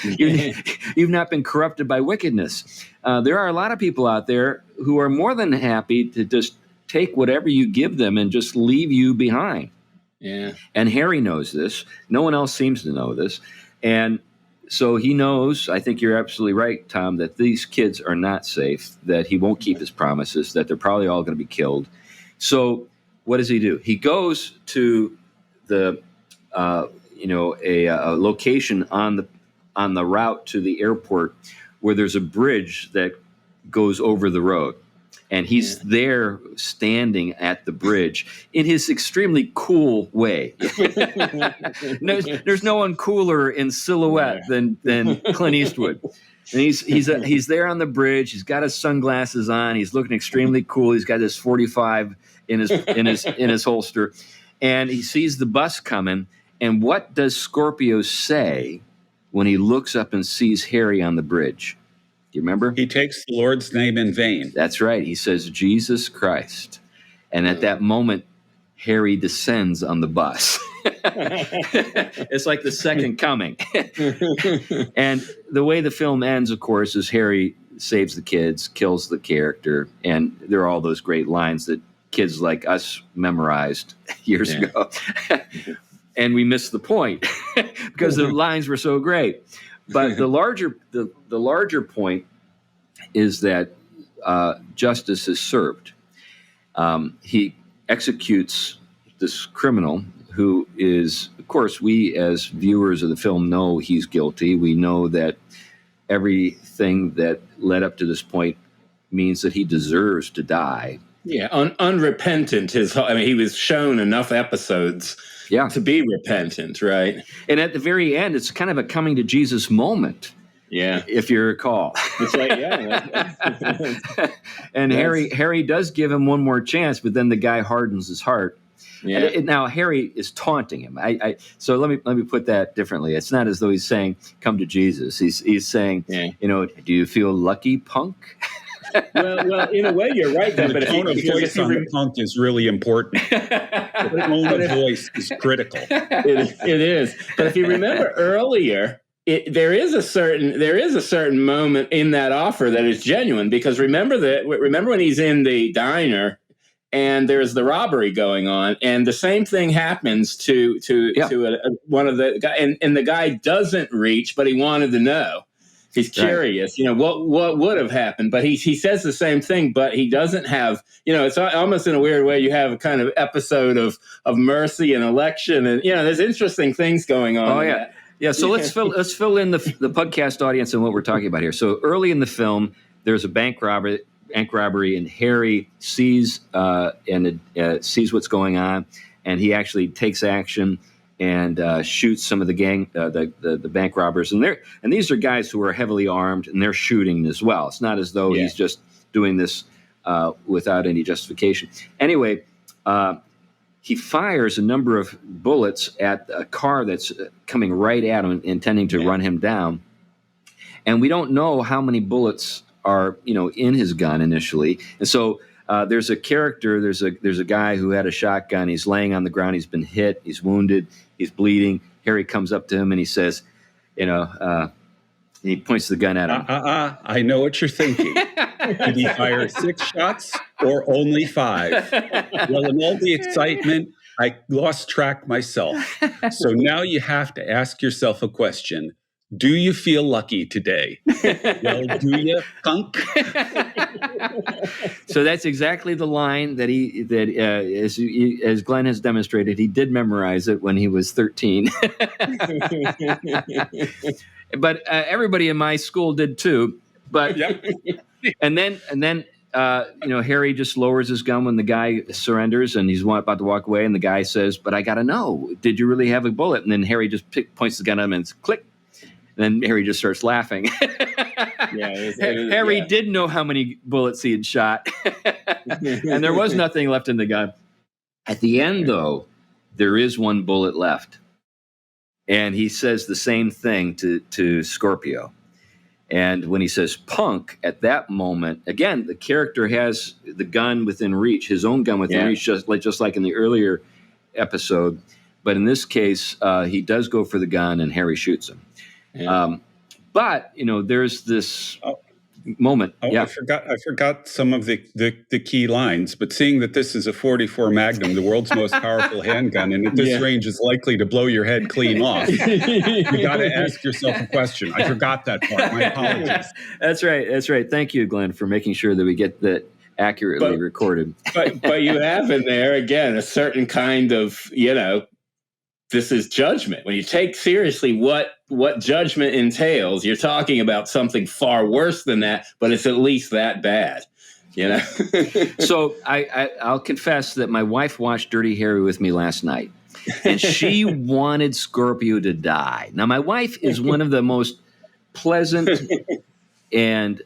You've not been corrupted by wickedness. There are a lot of people out there who are more than happy to just take whatever you give them and just leave you behind. Yeah. And Harry knows this. No one else seems to know this. And so he knows, I think you're absolutely right, Tom, that these kids are not safe, that he won't keep his promises, that they're probably all going to be killed. So what does he do? He goes to the a location on the route to the airport where there's a bridge that goes over the road. And he's there standing at the bridge in his extremely cool way. There's no one cooler in silhouette than Clint Eastwood. And he's there on the bridge. He's got his sunglasses on. He's looking extremely cool. He's got his 45 in his holster, and he sees the bus coming. And what does Scorpio say when he looks up and sees Harry on the bridge? Do you remember? He takes the Lord's name in vain. That's right. He says, Jesus Christ. And at that moment, Harry descends on the bus. It's like the second coming. And the way the film ends, of course, is Harry saves the kids, kills the character. And there are all those great lines that kids like us memorized years ago. And we missed the point because the lines were so great. But the larger point is that justice is served. He executes this criminal who is, of course, we as viewers of the film know he's guilty. We know that everything that led up to this point means that he deserves to die. Yeah, unrepentant. He was shown enough episodes to be repentant, right? And at the very end, it's kind of a coming to Jesus moment. Yeah, if you recall. It's like, and Harry does give him one more chance, but then the guy hardens his heart. Yeah. Now Harry is taunting him. So let me put that differently. It's not as though he's saying, "Come to Jesus." He's saying, do you feel lucky, punk? well, in a way, you're right. But the tone of voice on the punk is really important. The tone of voice is critical. It is. But if you remember earlier, there is a certain moment in that offer that is genuine, because remember when he's in the diner and there's the robbery going on, and the same thing happens to one of the guy, and the guy doesn't reach, but he wanted to know. He's curious, what would have happened, but he says the same thing, but he doesn't have, it's almost in a weird way. You have a kind of episode of mercy and election, and there's interesting things going on. Oh yeah. Yeah, so let's fill in the podcast audience and what we're talking about here. So early in the film, there's a bank robbery, and Harry sees sees what's going on, and he actually takes action and shoots some of the gang, the bank robbers, and these are guys who are heavily armed, and they're shooting as well. It's not as though he's just doing this without any justification. Anyway. He fires a number of bullets at a car that's coming right at him, intending to run him down. And we don't know how many bullets are, in his gun initially. And so there's a character, there's a guy who had a shotgun. He's laying on the ground. He's been hit. He's wounded. He's bleeding. Harry comes up to him and he says, he points the gun at him. I know what you're thinking. Did he fire 6 shots or only 5? Well, in all the excitement, I lost track myself. So now you have to ask yourself a question. Do you feel lucky today? Well, do you, punk? So that's exactly the line that as Glenn has demonstrated, he did memorize it when he was 13. But everybody in my school did too. But and then Harry just lowers his gun when the guy surrenders, and he's about to walk away, and the guy says, "But I got to know, did you really have a bullet?" And then Harry just points the gun at him, and it's click. And then Harry just starts laughing. Harry did know how many bullets he had shot, and there was nothing left in the gun. At the end, though, there is one bullet left. And he says the same thing to Scorpio. And when he says punk, at that moment, again, the character has the gun within reach, his own gun within reach, just like in the earlier episode. But in this case, he does go for the gun, and Harry shoots him. Yeah. But there's this moment. I forgot some of the key lines. But seeing that this is a .44 Magnum, the world's most powerful handgun, and at this range is likely to blow your head clean off, you got to ask yourself a question. I forgot that part. My apologies. That's right. Thank you, Glenn, for making sure that we get that. accurately recorded. but you have in there again a certain kind of, this is judgment. When you take seriously what judgment entails, you're talking about something far worse than that, but it's at least that bad. So I'll confess that my wife watched Dirty Harry with me last night, and she wanted Scorpio to die. Now, my wife is one of the most pleasant and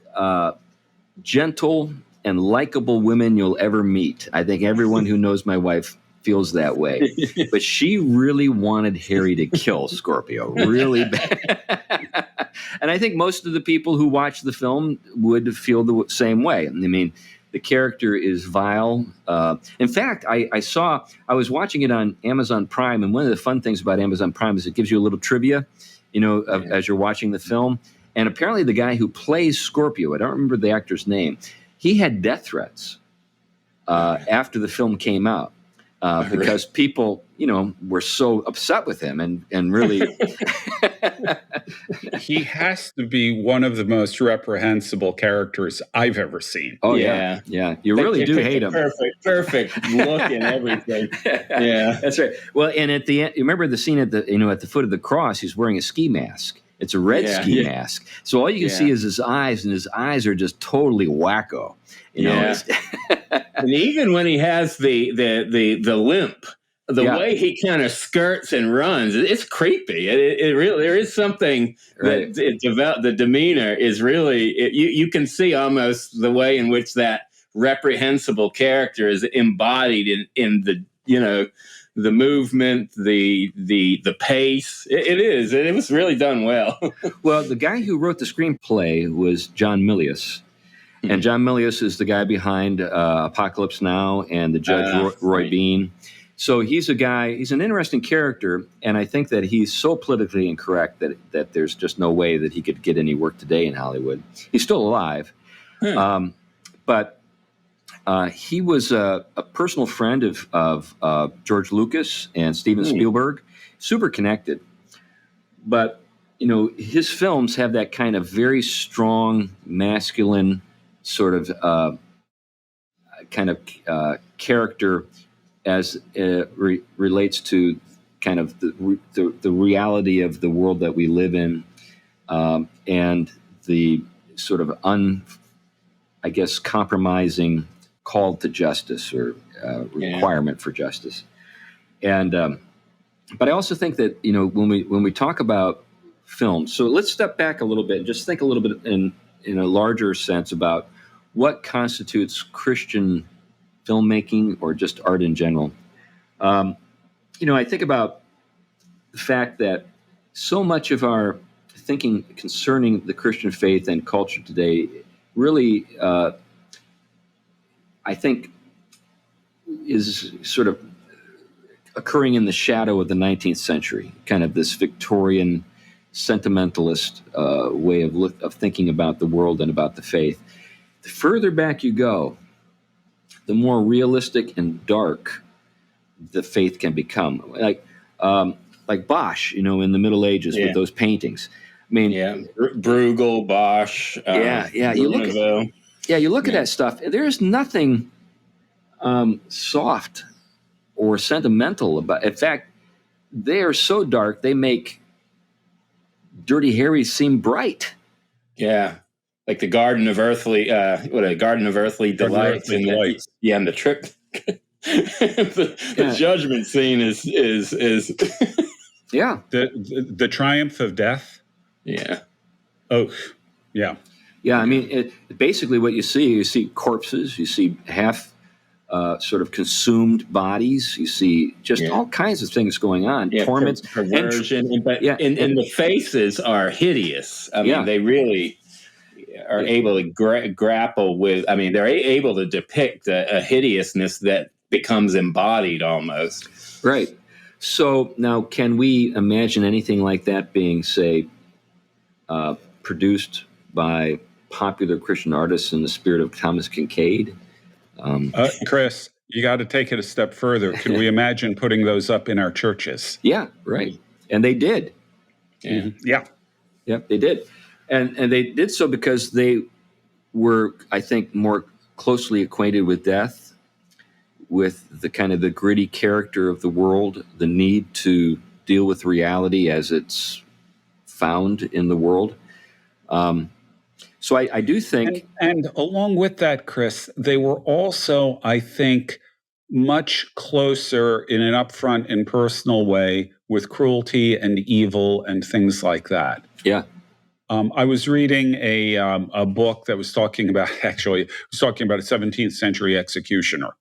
gentle and likable women you'll ever meet. I think everyone who knows my wife feels that way. But she really wanted Harry to kill Scorpio really bad. And I think most of the people who watch the film would feel the same way. I mean, the character is vile. In fact, I was watching it on Amazon Prime, and one of the fun things about Amazon Prime is it gives you a little trivia, as you're watching the film. And apparently the guy who plays Scorpio, I don't remember the actor's name, he had death threats after the film came out. Because people, were so upset with him and really. He has to be one of the most reprehensible characters I've ever seen. Oh, yeah. You really do hate him. Perfect look and everything. Yeah. That's right. Well, and at the end, you remember the scene at the foot of the cross, he's wearing a ski mask. It's a red ski mask. So all you can see is his eyes, and his eyes are just totally wacko. And even when he has the limp, the way he kind of skirts and runs, it's creepy. It really, there is something that the demeanor is really, you can see almost the way in which that reprehensible character is embodied in the, the movement, the pace. It was really done well. Well, the guy who wrote the screenplay was John Milius. And John Milius is the guy behind Apocalypse Now and the Judge Roy Bean. So he's an interesting character, and I think that he's so politically incorrect that there's just no way that he could get any work today in Hollywood. He's still alive. But he was a personal friend of George Lucas and Steven Spielberg, super connected. But, his films have that kind of very strong, masculine sort of character as it relates to kind of the reality of the world that we live in, and the sort of compromising call to justice or requirement for justice. And but I also think that when we talk about film, so let's step back a little bit and just think a little bit in a larger sense about what constitutes Christian filmmaking or just art in general. I think about the fact that so much of our thinking concerning the Christian faith and culture today really, I think, is sort of occurring in the shadow of the 19th century, kind of this Victorian sentimentalist way of thinking about the world and about the faith. The further back you go, the more realistic and dark the faith can become. Like Bosch, in the Middle Ages with those paintings. I mean, Bruegel, Bosch. You look at that stuff. There's nothing soft or sentimental about. In fact, they are so dark they make Dirty Harry seem bright. Yeah. Like the Garden of Earthly, Garden of Earthly Delights, and the trip, the judgment scene is the triumph of death. Yeah. Oh, yeah. Yeah. I mean, basically what you see corpses, you see half sort of consumed bodies, you see just all kinds of things going on. Torments, perversion, and the faces are hideous. I mean, they really are able to grapple with. I mean, they're able to depict a hideousness that becomes embodied almost. Right. So now, can we imagine anything like that being, say, produced by popular Christian artists in the spirit of Thomas Kincaid? Chris, you got to take it a step further. Can we imagine putting those up in our churches? Yeah, right. And they did. Yeah. Yeah. Yep, they did. And they did so because they were, I think, more closely acquainted with death, with the kind of the gritty character of the world, the need to deal with reality as it's found in the world. So I do think... And along with that, Chris, they were also, I think, much closer in an upfront and personal way with cruelty and evil and things like that. Yeah. I was reading a book that was talking about, actually, it was talking about a 17th century executioner.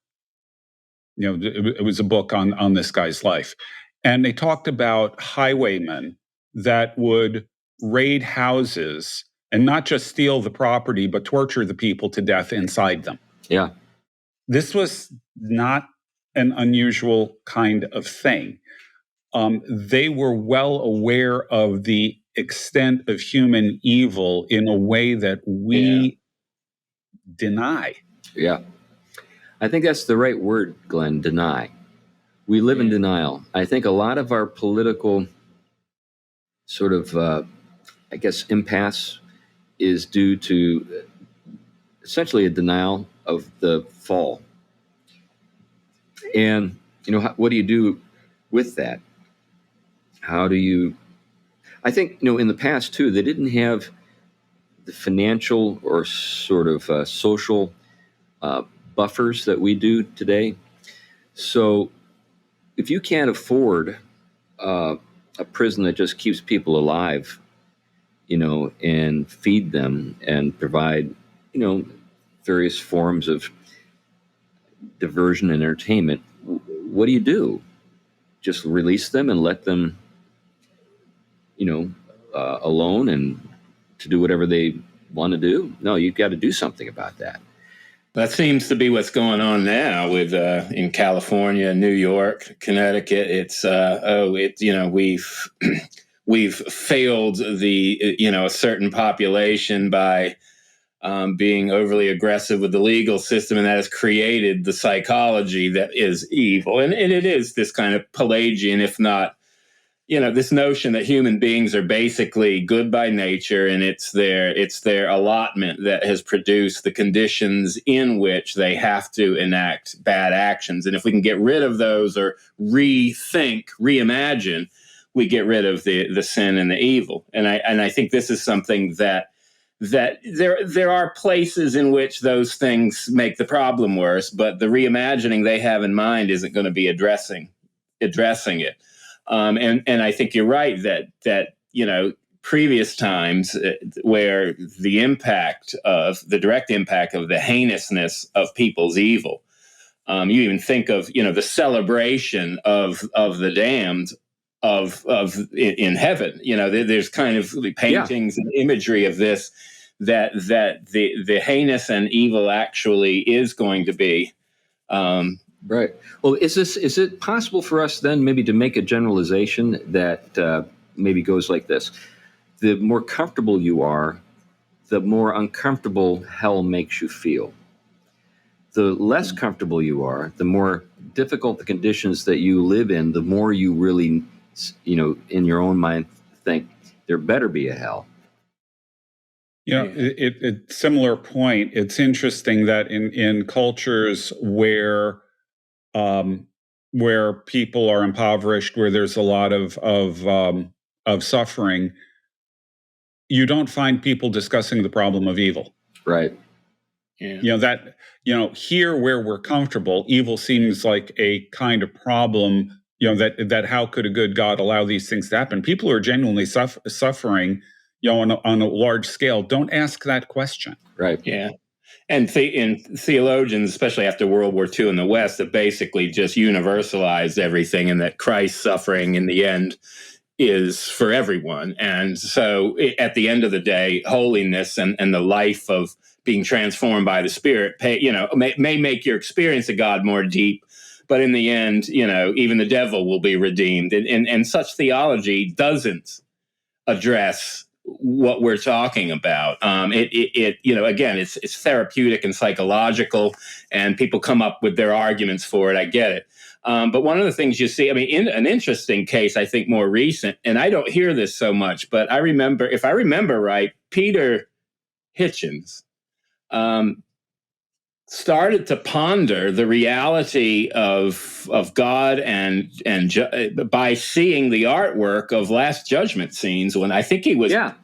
You know, it was a book on this guy's life. And they talked about highwaymen that would raid houses and not just steal the property, but torture the people to death inside them. Yeah. This was not an unusual kind of thing. They were well aware of the extent of human evil in a way that we deny. Yeah. I think that's the right word, Glenn, deny. We live in denial. I think a lot of our political sort of, I guess, impasse is due to essentially a denial of the fall. And, you know, what do you do with that? How do you... I think, you know, in the past, too, they didn't have the financial or sort of social buffers that we do today. So if you can't afford a prison that just keeps people alive, you know, and feed them and provide, you know, various forms of diversion and entertainment, what do you do? Just release them and let them, you know, alone and to do whatever they want to do? No, you've got to do something about that. That seems to be what's going on now with in California, New York, Connecticut. It's you know, we've failed the, you know, a certain population by being overly aggressive with the legal system, and that has created the psychology that is evil. And it is this kind of Pelagian, if not, you know, this notion that human beings are basically good by nature, and it's their allotment that has produced the conditions in which they have to enact bad actions. And if we can get rid of those or reimagine, we get rid of the sin and the evil. And I think this is something that there are places in which those things make the problem worse, but the reimagining they have in mind isn't going to be addressing it. And I think you're right that you know, previous times where the direct impact of the heinousness of people's evil, you even think of, you know, the celebration of the damned in heaven. You know, there's kind of paintings and imagery of this that the heinous and evil actually is going to be. Right. Well, is it possible for us then maybe to make a generalization that maybe goes like this? The more comfortable you are, the more uncomfortable hell makes you feel. The less comfortable you are, the more difficult the conditions that you live in, the more you really, you know, in your own mind think there better be a hell. You know, it similar point. It's interesting that in cultures where people are impoverished, where there's a lot of suffering, you don't find people discussing the problem of evil. Right. Yeah. You know, here where we're comfortable, evil seems like a kind of problem. You know, that how could a good God allow these things to happen? People who are genuinely suffering, you know, on a large scale, don't ask that question. Right. Yeah. And theologians, especially after World War II in the West, have basically just universalized everything, and that Christ's suffering in the end is for everyone. And so at the end of the day, holiness and the life of being transformed by the Spirit, you know, may make your experience of God more deep, but in the end, you know, even the devil will be redeemed. And such theology doesn't address what we're talking about. It you know, again, it's therapeutic and psychological, and people come up with their arguments for it. I get it. But one of the things you see, I mean, in an interesting case, I think more recent, and I don't hear this so much, but I remember, if I remember right, Peter Hitchens started to ponder the reality of God and by seeing the artwork of Last Judgment scenes when I think he was that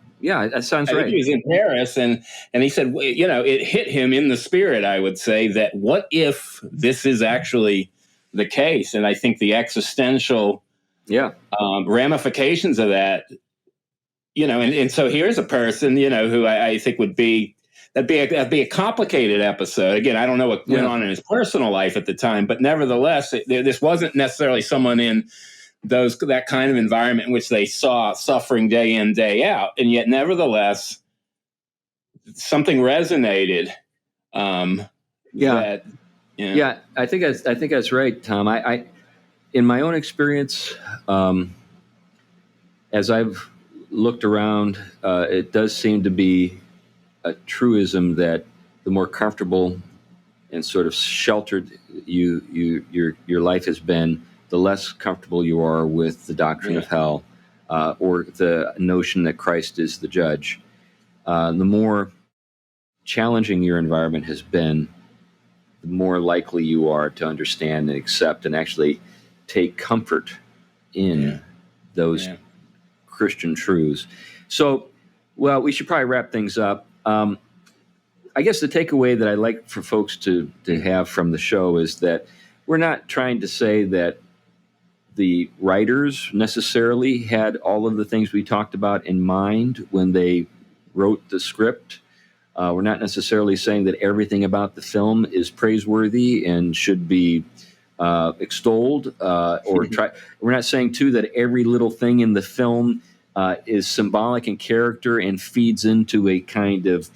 sounds I right. think he was in Paris, and he said, it hit him in the spirit, I would say, that what if this is actually the case? And I think the existential ramifications of that, and so here's a person, who I think that'd be a complicated episode. Again, I don't know what went on in his personal life at the time, but nevertheless, this wasn't necessarily someone in that kind of environment in which they saw suffering day in, day out, and yet nevertheless something resonated. I think that's right, Tom. I in my own experience, as I've looked around, it does seem to be a truism that the more comfortable and sort of sheltered your life has been, the less comfortable you are with the doctrine of hell, or the notion that Christ is the judge. The more challenging your environment has been, the more likely you are to understand and accept and actually take comfort in those Christian truths. So, well, we should probably wrap things up. I guess the takeaway that I'd like for folks to have from the show is that we're not trying to say that the writers necessarily had all of the things we talked about in mind when they wrote the script. We're not necessarily saying that everything about the film is praiseworthy and should be extolled, or try. We're not saying too that every little thing in the film is symbolic in character and feeds into a kind of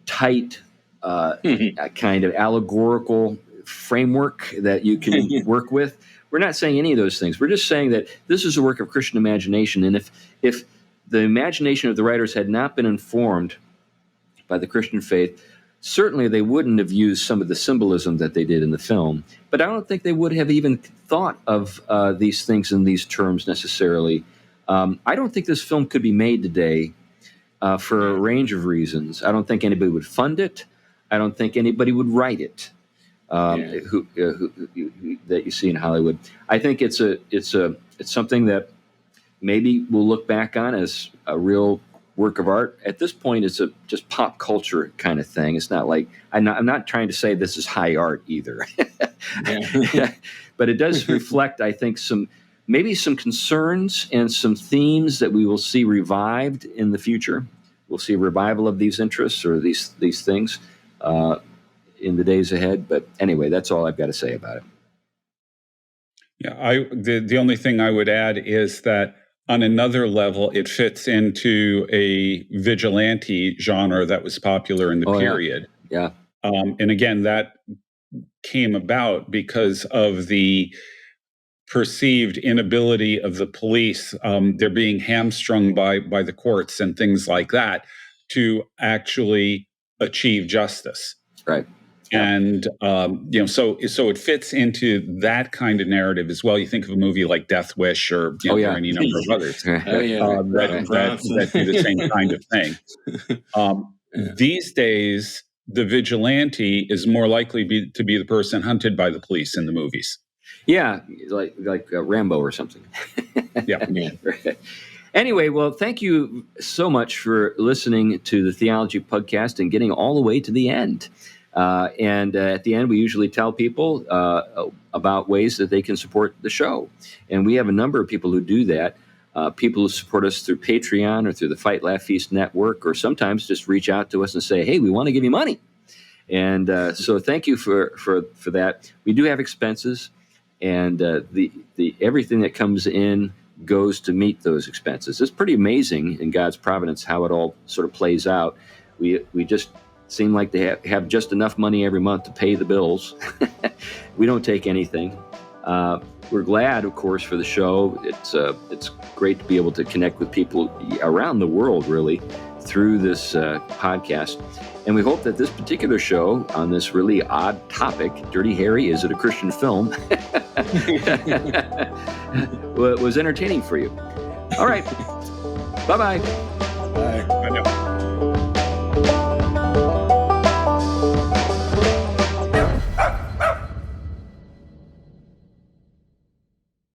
tight, kind of allegorical framework that you can work with. We're not saying any of those things. We're just saying that this is a work of Christian imagination, and if the imagination of the writers had not been informed by the Christian faith, certainly they wouldn't have used some of the symbolism that they did in the film. But I don't think they would have even thought of these things in these terms necessarily. I don't think this film could be made today for a range of reasons. I don't think anybody would fund it. I don't think anybody would write it. Who that you see in Hollywood. I think it's something that maybe we'll look back on as a real work of art. At this point, it's a just pop culture kind of thing. It's not like I'm not trying to say this is high art either, but it does reflect, I think, some concerns and some themes that we will see revived in the future. We'll see a revival of these interests or these things in the days ahead. But anyway, that's all I've got to say about it. Yeah, the only thing I would add is that on another level, it fits into a vigilante genre that was popular in the period. Yeah. And again, that came about because of the perceived inability of the police. They're being hamstrung by the courts and things like that to actually achieve justice. Right. And so it fits into that kind of narrative as well. You think of a movie like Death Wish, or any number of others that do the same kind of thing. These days, the vigilante is more likely to be the person hunted by the police in the movies. Yeah, like Rambo or something. Yeah. Anyway, well, thank you so much for listening to the Theology Pugcast and getting all the way to the end. And at the end, we usually tell people about ways that they can support the show. And we have a number of people who do that. People who support us through Patreon or through the Fight, Laugh, Feast Network, or sometimes just reach out to us and say, hey, we want to give you money. And so thank you for that. We do have expenses, and the everything that comes in goes to meet those expenses. It's pretty amazing in God's providence how it all sort of plays out. We just seem like they have just enough money every month to pay the bills. We don't take anything. We're glad, of course, for the show. It's great to be able to connect with people around the world, really, through this podcast. And we hope that this particular show on this really odd topic, Dirty Harry, is it a Christian film, was entertaining for you. All right. Bye-bye. Bye.